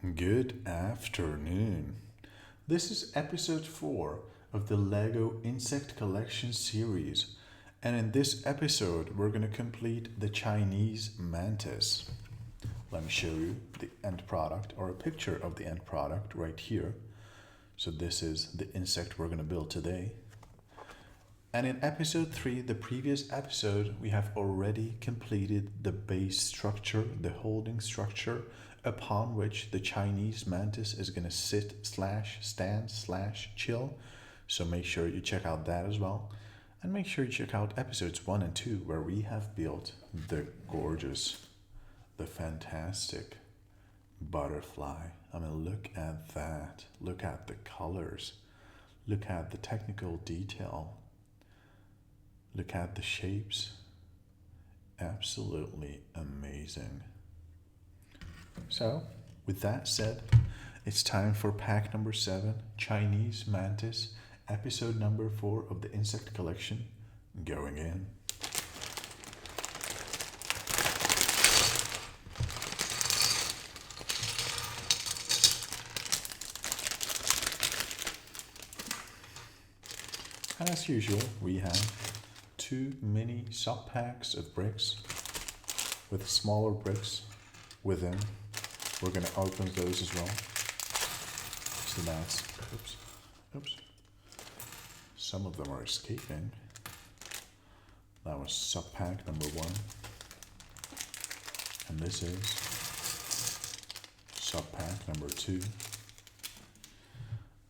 Good afternoon. This is episode 4 of the LEGO Insect Collection series, and in this episode, we're going to complete the Chinese mantis. Let me show you the end product or a picture of the end product right here. So, this is the insect we're going to build today. And in episode 3, the previous episode, we have already completed the base structure, the holding structure, upon which the Chinese mantis is going to sit / stand / chill. So make sure you check out that as well. And make sure you check out episodes 1 and 2 where we have built the gorgeous, the fantastic butterfly. I mean, look at that. Look at the colors. Look at the technical detail. Look at the shapes. Absolutely amazing. So, with that said, it's time for pack number 7, Chinese Mantis, episode number 4 of the insect collection, going in. And as usual, we have 2 mini sub-packs of bricks with smaller bricks within. We're going to open those as well. So that's, oops. Some of them are escaping. That was sub-pack number 1. And this is sub-pack number 2.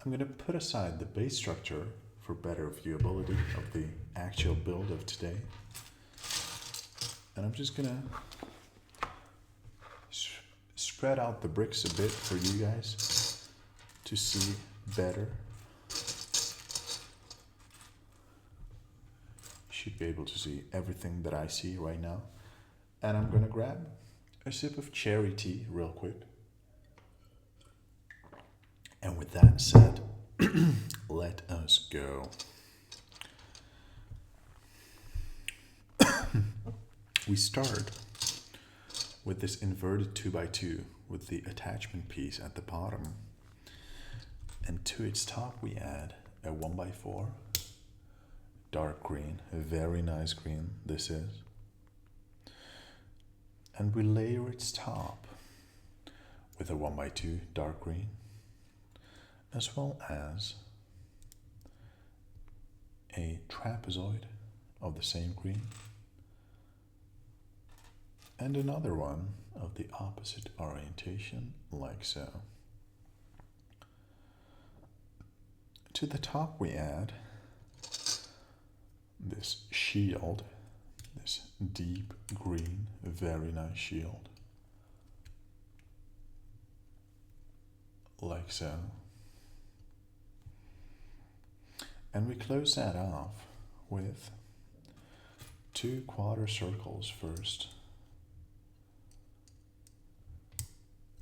I'm going to put aside the base structure for better viewability of the actual build of today. And I'm just going to spread out the bricks a bit for you guys to see better. You should be able to see everything that I see right now. And I'm going to grab a sip of cherry tea real quick. And with that said, let us go. We start with this inverted 2x2 with the attachment piece at the bottom. And to its top we add a 1x4 dark green, a very nice green this is. And we layer its top with a 1x2 dark green, as well as a trapezoid of the same green, and another one of the opposite orientation, like so. To the top we add this shield, this deep green, very nice shield, like so. And we close that off with 2 quarter circles first.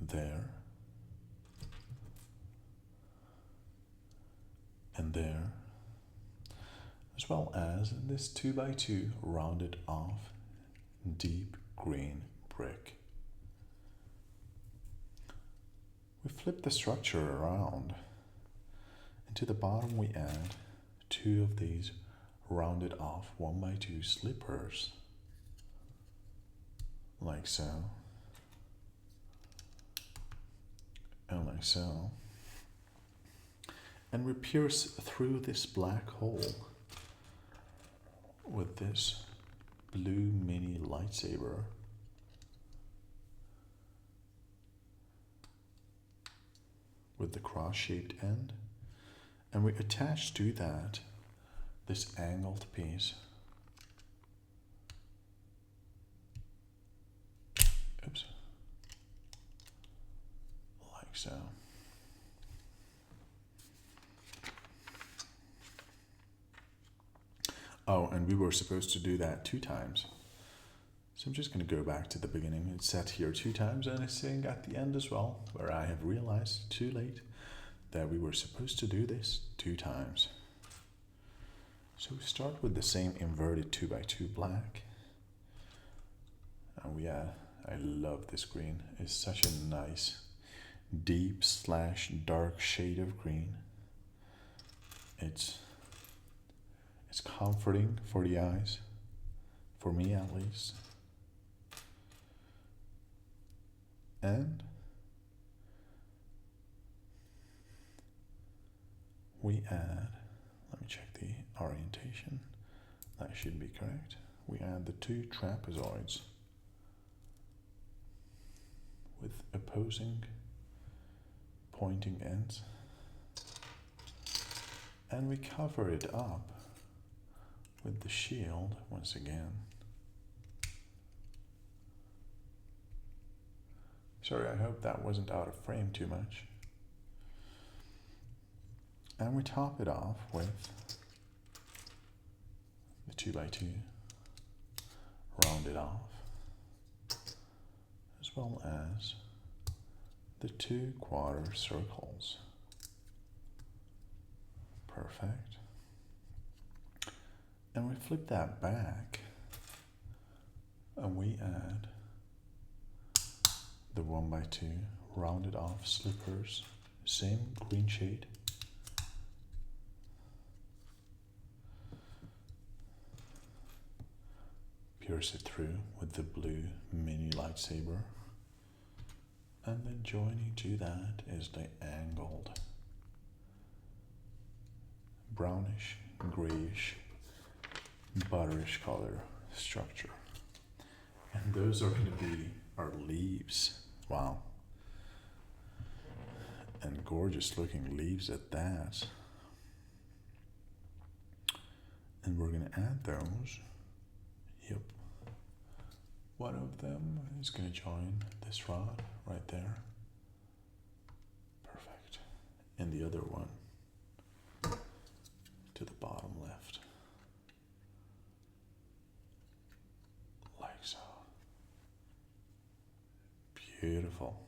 There. And there. As well as this 2x2 rounded off deep green brick. We flip the structure around, and to the bottom we add 2 of these rounded off 1x2 slippers, like so, and like so, and we pierce through this black hole with this blue mini lightsaber. With the cross-shaped end, and we attach to that this angled piece. Oops. Like so. Oh, and we were supposed to do that 2 times. So I'm just going to go back to the beginning. It's set here 2 times, and it's saying at the end as well, where I have realized too late that we were supposed to do this 2 times. So we start with the same inverted 2x2 black. And I love this green. It's such a nice deep/dark shade of green. It's comforting for the eyes, for me at least. And we add, let me check the orientation, that should be correct. We add the two trapezoids with opposing pointing ends, and we cover it up with the shield once again. Sorry, I hope that wasn't out of frame too much. And we top it off with the 2x2 rounded off, as well as the 2 quarter circles. Perfect. And we flip that back and we add the 1x2 rounded off slippers, same green shade. Pierce it through with the blue mini lightsaber. And then joining to that is the angled brownish, grayish, butterish color structure. And those are going to be our leaves. Wow. And gorgeous looking leaves at that. And we're going to add those. Yep. One of them is going to join this rod right there. Perfect. And the other one to the bottom left. Like so. Beautiful.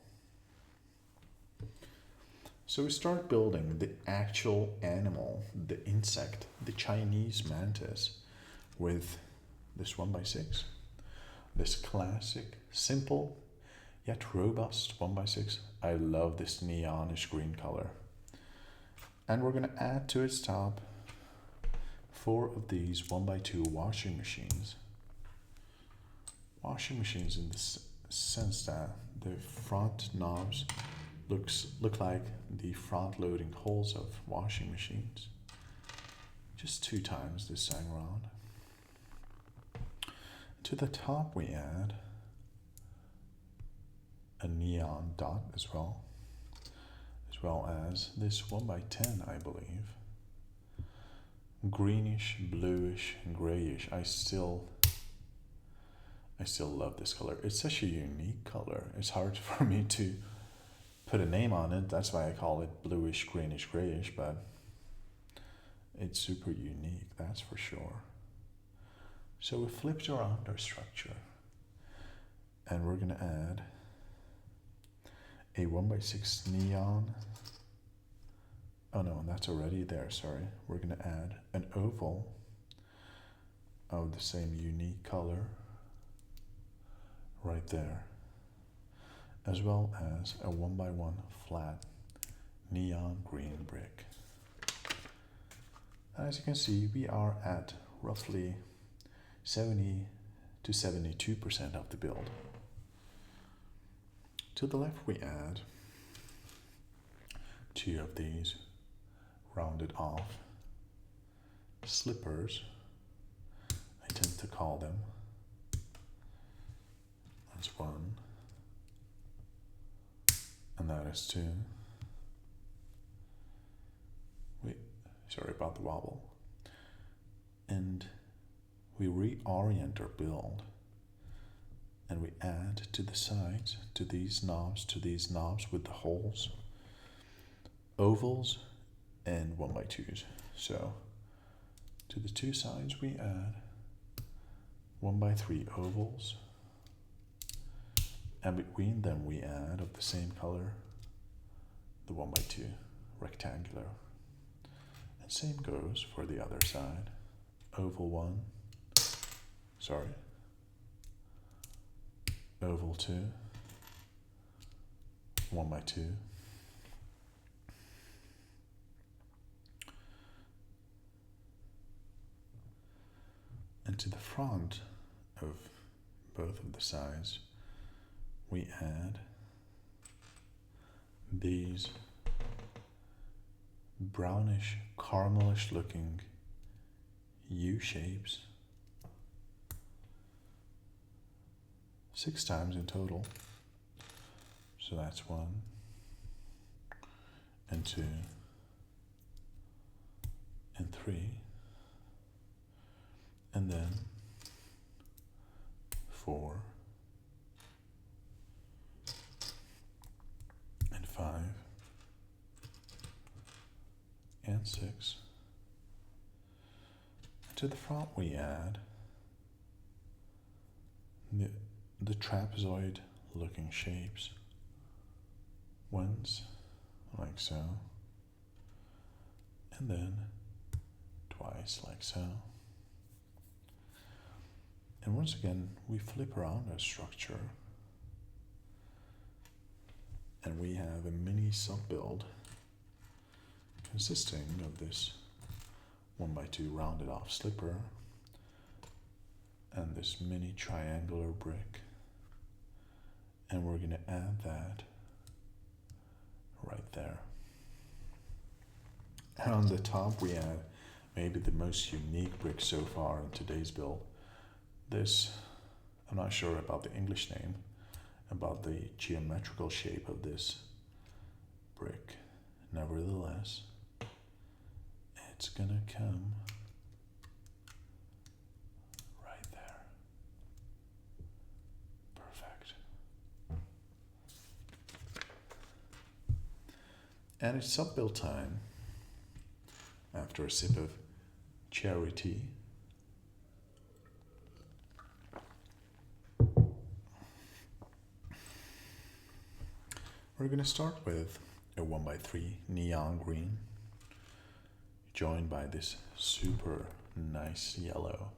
So we start building the actual animal, the insect, the Chinese mantis, with this 1x6. This classic, simple, yet robust 1x6. I love this neonish green color. And we're going to add to its top 4 of these 1x2 washing machines. Washing machines in the sense that the front knobs look like the front loading holes of washing machines. Just 2 times this time around. To the top we add a neon dot as well as this 1x10, I believe. Greenish, bluish, and grayish. I still love this color. It's such a unique color. It's hard for me to put a name on it. That's why I call it bluish, greenish, grayish, but it's super unique, that's for sure. So we flipped around our structure and we're going to add a 1x6 neon. Oh no, that's already there, sorry. We're going to add an oval of the same unique color right there, as well as a 1x1 flat neon green brick. As you can see, we are at roughly 70 to 72% of the build. To the left we add 2 of these rounded off slippers, I tend to call them. That's 1, and that is 2. Wait, sorry about the wobble. And we reorient our build and we add to the sides, to these knobs with the holes, ovals and 1x2s. So to the 2 sides we add 1x3 ovals, and between them we add, of the same color, the 1x2 rectangular. And same goes for the other side. Oval 1, oval 2, 1x2. And to the front of both of the sides, we add these brownish, caramelish looking U shapes, 6 times in total. So that's 1 and 2 and 3, and then 4 and 5 and 6. To the front we add the trapezoid looking shapes, once like so, and then twice like so. And once again we flip around our structure and we have a mini sub-build consisting of this 1x2 rounded off slipper and this mini triangular brick, and we're going to add that right there. And on the top we add maybe the most unique brick so far in today's build. This, I'm not sure about the English name, about the geometrical shape of this brick. Nevertheless, it's gonna come right there. Perfect. And it's sub-build time. After a sip of cherry tea. We're going to start with a 1x3 neon green, joined by this super nice yellow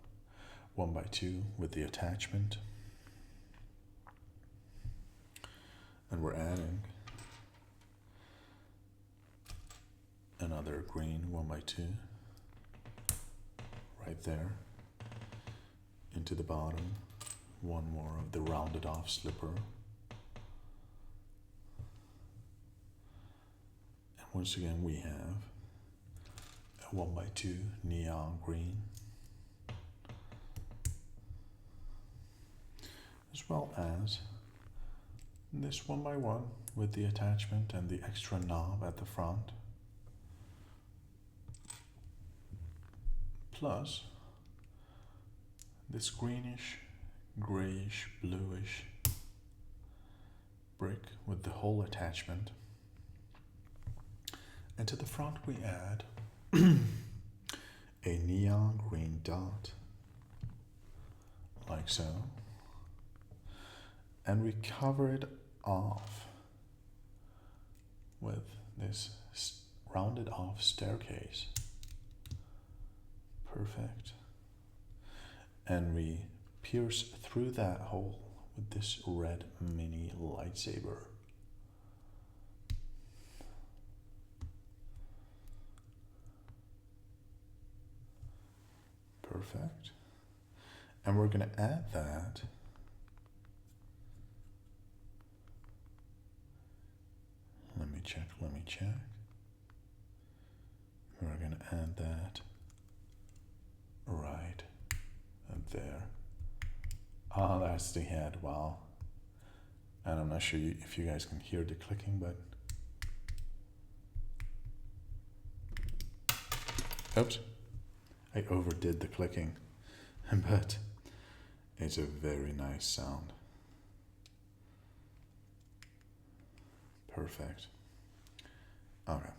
1x2 with the attachment. And we're adding another green 1x2 right there into the bottom. One more of the rounded off slipper. And once again we have a 1x2 neon green, as well as this 1x1 with the attachment and the extra knob at the front, plus this greenish, grayish, bluish brick with the whole attachment. And to the front we add a neon green dot, like so, and we cover it off with this rounded off staircase. Perfect. And we pierce through that hole with this red mini lightsaber. Perfect. And we're going to add that let me check. We're going to add that right up there. Oh, that's the head. Wow. And I'm not sure if you guys can hear the clicking, but oops, I overdid the clicking, but it's a very nice sound. Perfect. Okay.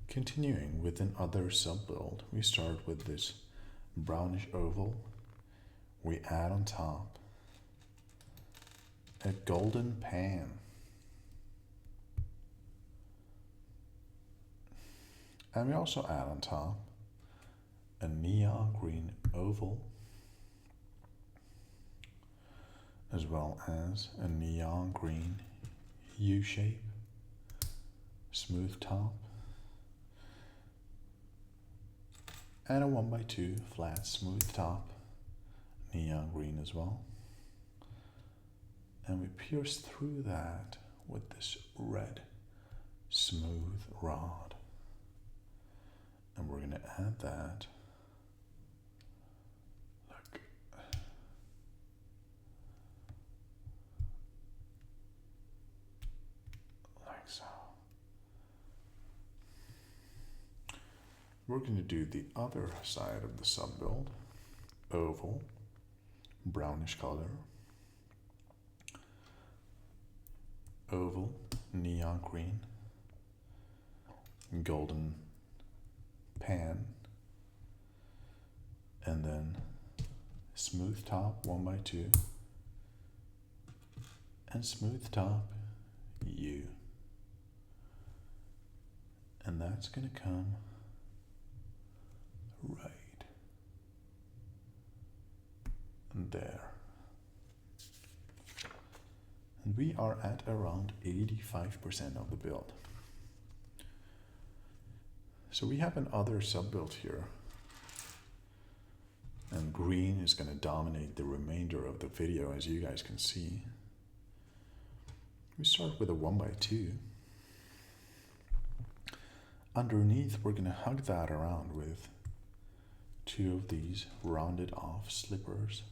Continuing with another sub-build, we start with this brownish oval. We add on top a golden pan. And we also add on top a neon green oval, as well as a neon green U shape, smooth top, and a 1x2 flat smooth top, neon green as well. And we pierce through that with this red smooth rod. And we're going to add that like so. We're going to do the other side of the sub build. Oval, brownish color. Oval, neon green. Golden pan. And then smooth top 1x2. And smooth top U. And that's going to come right there. And we are at around 85% of the build. So we have another sub build here. And green is going to dominate the remainder of the video, as you guys can see. We start with a 1x2. Underneath, we're going to hug that around with 2 of these rounded off slippers.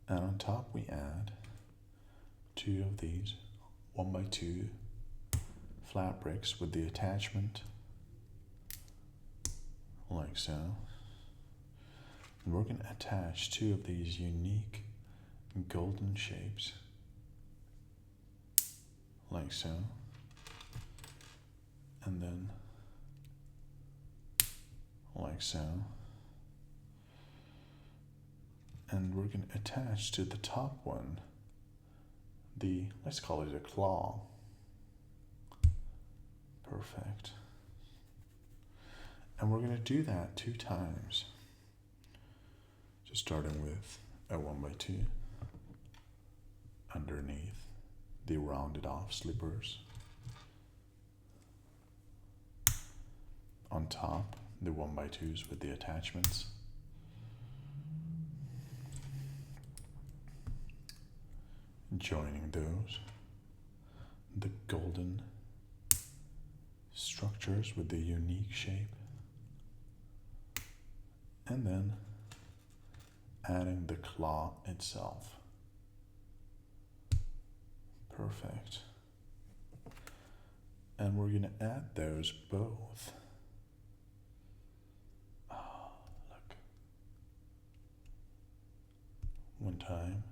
And on top, we add 2 of these 1x2 flat bricks with the attachment, like so. And we're going to attach 2 of these unique golden shapes, like so. And then like so. And we're going to attach to the top one let's call it a claw. Perfect. And we're going to do that 2 times. Just starting with a 1x2 underneath the rounded off slippers. On top, the 1x2s with the attachments. Joining those, the golden structures with the unique shape. And then adding the claw itself. Perfect. And we're going to add those both. Look. One time.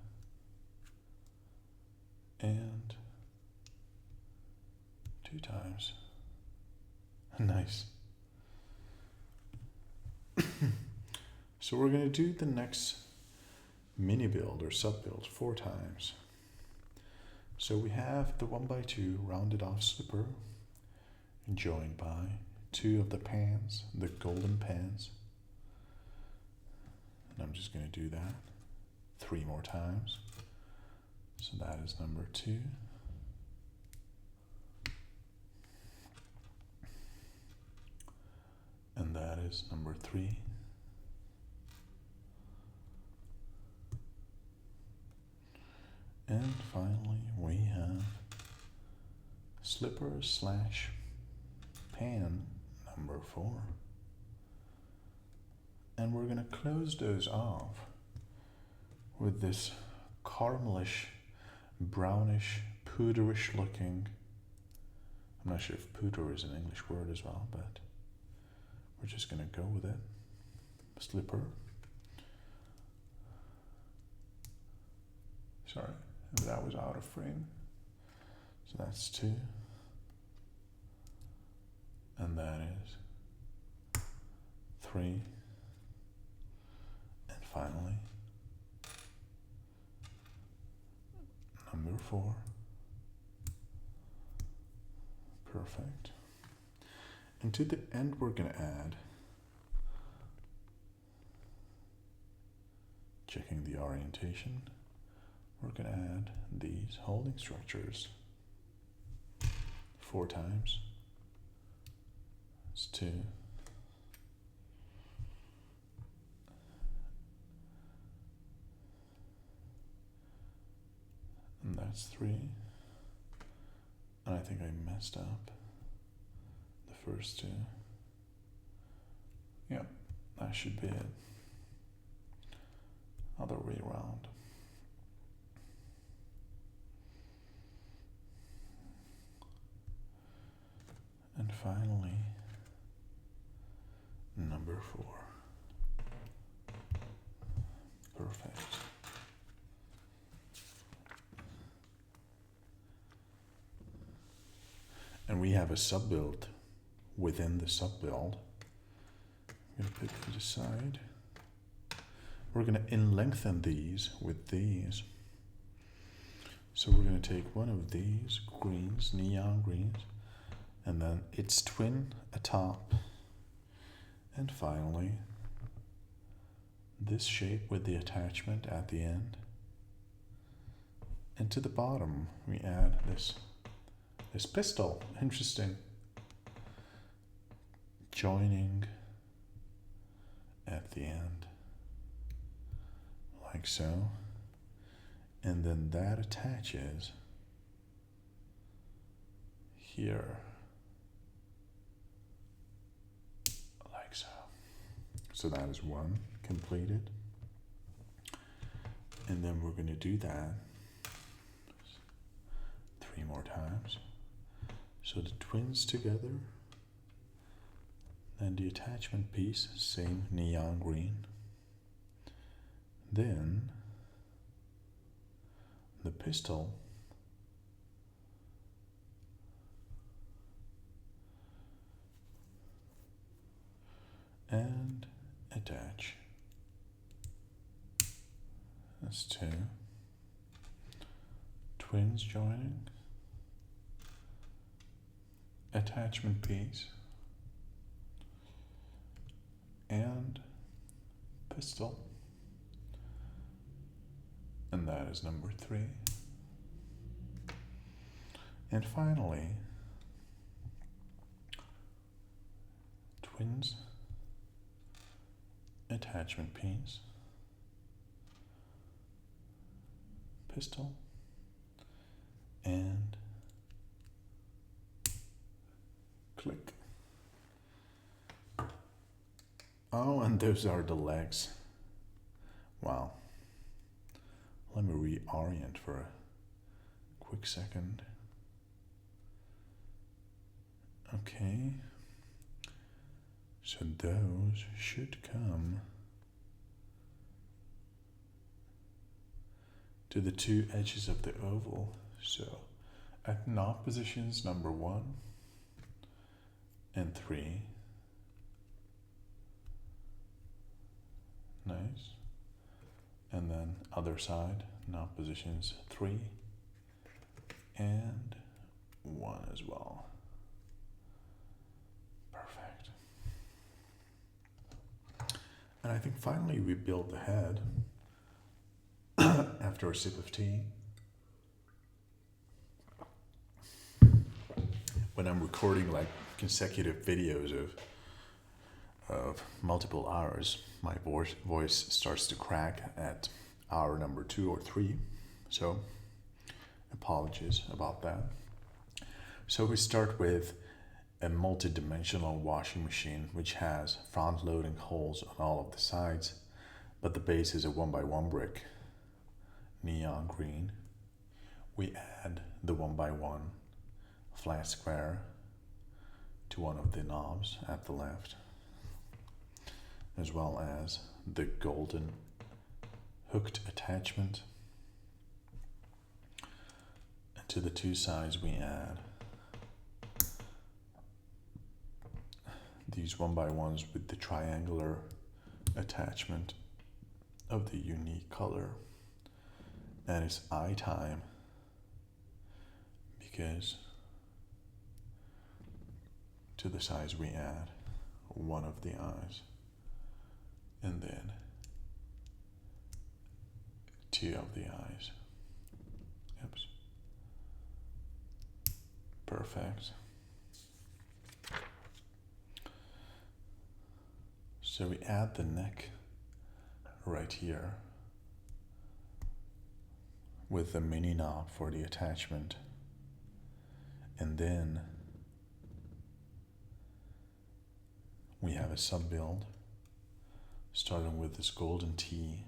And 2 times. Nice. So we're going to do the next mini build or sub build 4 times. So we have the 1x2 rounded off slipper joined by 2 of the pans, the golden pans. And I'm just going to do that 3 more times. So that is number 2. And that is number 3. And finally, we have slipper slash pan number 4. And we're going to close those off with this caramelish, brownish, puderish looking, I'm not sure if puder is an English word as well, but we're just going to go with it. Slipper. Sorry, that was out of frame. So that's 2. And that is 3. And finally, number 4. Perfect. And to the end, we're going to add, checking the orientation, we're going to add these holding structures 4 times. It's 2. And that's 3. And I think I messed up the first 2. Yep, that should be it. Other way around. And finally, number 4. Perfect. And we have a sub-build within the sub-build. I'm going to put these aside. We're going to lengthen these with these. So we're going to take one of these greens, neon greens, and then its twin atop. And finally, this shape with the attachment at the end. And to the bottom, we add this pistol. Interesting. Joining at the end. Like so. And then that attaches here. Like so. So that is 1 completed. And then we're going to do that 3 more times. So the twins together, then the attachment piece, same neon green. Then the pistol, and attach. That's 2. Twins joining. Attachment piece. And pistol. And that is number 3. And finally, twins, attachment piece, pistol, and click. Oh, and those are the legs. Wow. Let me reorient for a quick second. Okay. So those should come to the 2 edges of the oval. So at knob positions number 1 and 3. Nice. And then other side, knob positions 3 and 1 as well. Perfect. And I think finally we build the head after a sip of tea. When I'm recording like consecutive videos of multiple hours, my voice starts to crack at hour number 2 or 3. So apologies about that. So we start with a multi-dimensional washing machine which has front-loading holes on all of the sides, but the base is a 1x1 brick, neon green. We add the 1x1 flat square to one of the knobs at the left, as well as the golden hooked attachment. And to the 2 sides we add these 1x1s with the triangular attachment of the unique color. And it's eye time because to the sides we add one of the eyes and then 2 of the eyes. Perfect. So we add the neck right here with the mini knob for the attachment. And then we have a sub build starting with this golden T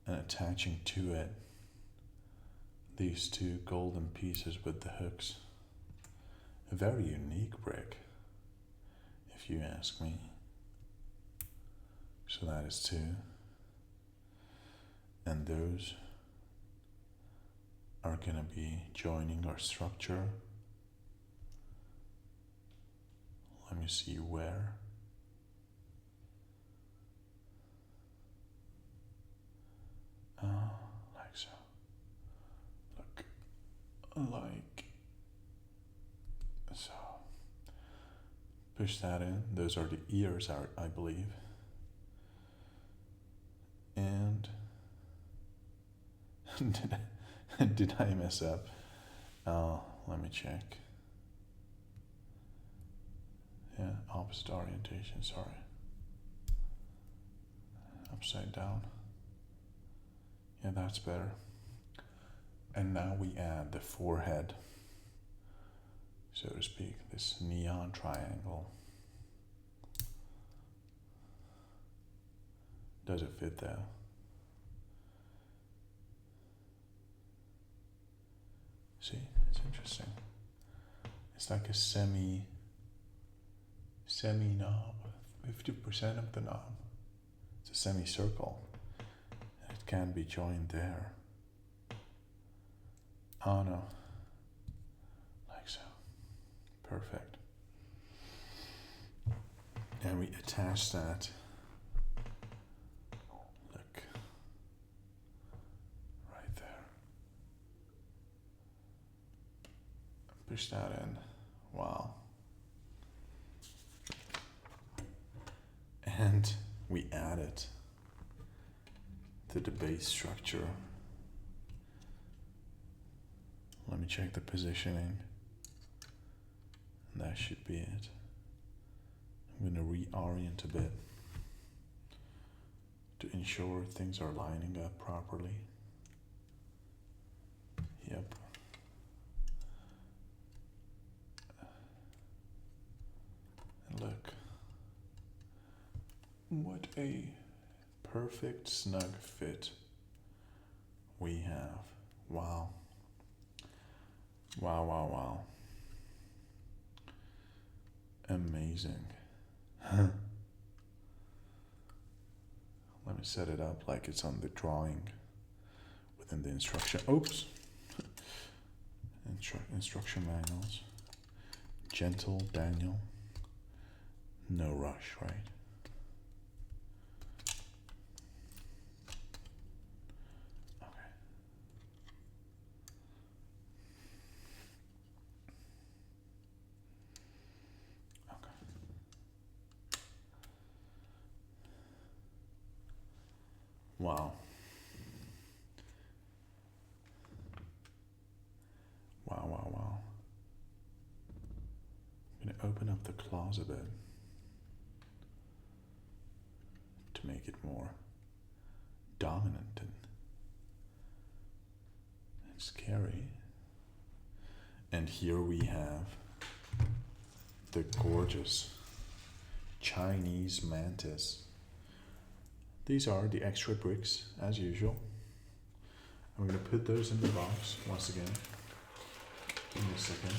and attaching to it these two golden pieces with the hooks. A very unique brick, if you ask me. So that is two. And those are going to be joining our structure. Let me see where. Like so. Look, like so. Push that in. Those are the ears, I believe. And did I mess up? Let me check. Yeah, opposite orientation, sorry. Upside down. Yeah, that's better. And now we add the forehead, so to speak, this neon triangle. Does it fit though? See, it's interesting. It's like a semi knob, 50% of the knob. It's a semicircle. And it can be joined there. Oh no. Like so. Perfect. And we attach that. Look. Right there. Push that in. Wow. And we add it to the base structure. Let me check the positioning. And that should be it. I'm going to reorient a bit to ensure things are lining up properly. Yep. And look. What a perfect snug fit we have. Wow. Wow, wow, wow. Amazing. Let me set it up like it's on the drawing within the instruction. Oops. Instruction manuals. Gentle Daniel. No rush, right? Wow. Wow, wow, wow. I'm going to open up the claws a bit to make it more dominant and scary. And here we have the gorgeous Chinese mantis. These are the extra bricks, as usual. I'm going to put those in the box once again. Give me a second.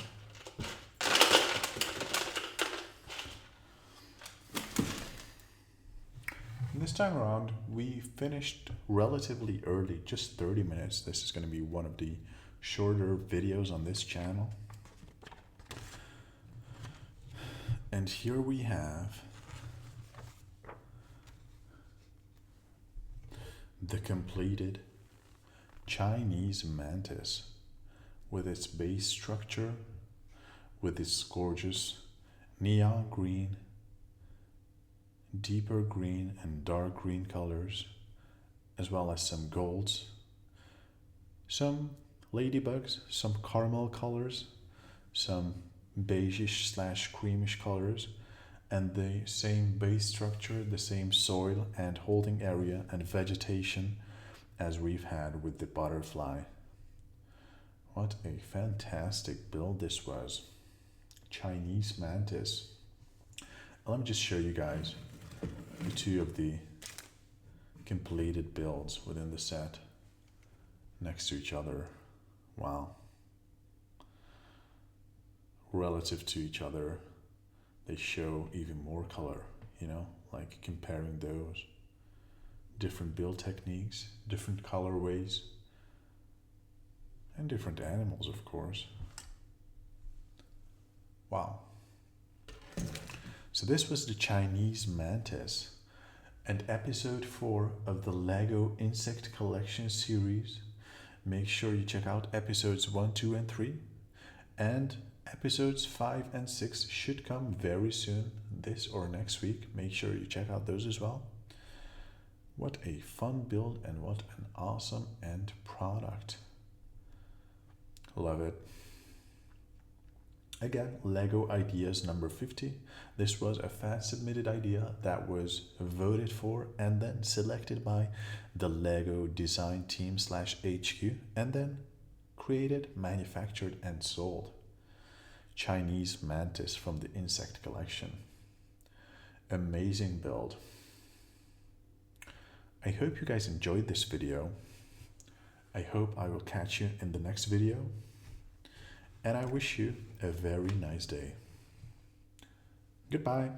And this time around, we finished relatively early, just 30 minutes. This is going to be one of the shorter videos on this channel. And here we have the completed Chinese mantis with its base structure, with its gorgeous neon green, deeper green and dark green colors, as well as some golds, some ladybugs, some caramel colors, some beigeish / creamish colors, and the same base structure, the same soil and holding area and vegetation as we've had with the butterfly. What a fantastic build this was. Chinese Mantis. Let me just show you guys the two of the completed builds within the set next to each other. Wow. Relative to each other, they show even more color, like comparing those. Different build techniques, different colorways, and different animals, of course. Wow. So this was the Chinese Mantis and episode 4 of the LEGO Insect Collection series. Make sure you check out episodes 1, 2, and 3. And episodes 5 and 6 should come very soon, this or next week. Make sure you check out those as well. What a fun build and what an awesome end product. Love it. Again, LEGO Ideas number 50. This was a fan submitted idea that was voted for and then selected by the LEGO design team / HQ and then created, manufactured, and sold. Chinese Mantis from the Insect Collection. Amazing build. I hope you guys enjoyed this video. I hope I will catch you in the next video. And I wish you a very nice day. Goodbye.